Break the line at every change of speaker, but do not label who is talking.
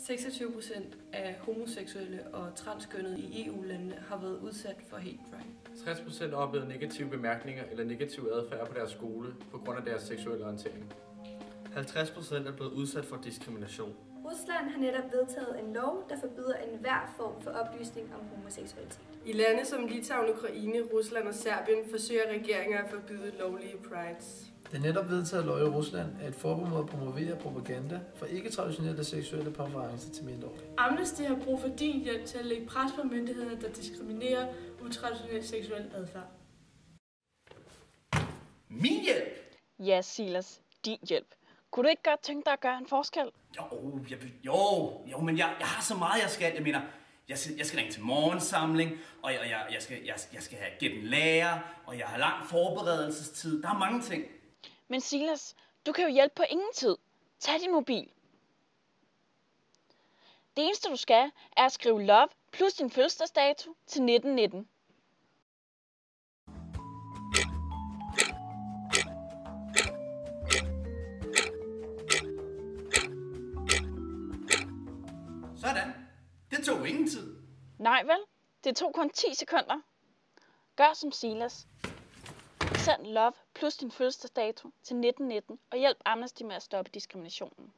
26% af homoseksuelle og transkønnede i EU-landene har været udsat for hate crime.
60% har oplevet negative bemærkninger eller negativ adfærd på deres skole på grund af deres seksuelle orientering.
50% er blevet udsat for diskrimination.
Rusland har netop vedtaget en lov, der forbyder enhver form for oplysning om homoseksualitet.
I lande som Litauen, Ukraine, Rusland og Serbien forsøger regeringer at forbyde lovlige prides.
Den netop vedtaget lov i Rusland er et forbud mod at promovere propaganda for ikke-traditionelle seksuelle præferencer til mindreårige.
Amnesty har brug for din hjælp til at lægge pres på myndighederne, der diskriminerer utraditionel seksuel adfærd.
Min hjælp?
Ja, Silas, din hjælp. Kunne du ikke godt tænke dig at gøre en forskel?
Jo, men jeg har så meget, jeg skal. Jeg mener, jeg skal ringe til morgensamling, og jeg skal have gennem lærer, og jeg har lang forberedelsestid. Der er mange ting.
Men Silas, du kan jo hjælpe på ingen tid. Tag din mobil. Det eneste du skal, er at skrive love plus din fødselsdagsdato til 1919.
Sådan. Det tog ingen tid.
Nej vel, det tog kun 10 sekunder. Gør som Silas. Send love plus din fødselsdato til 1919 og hjælp Amnesty med at stoppe diskriminationen.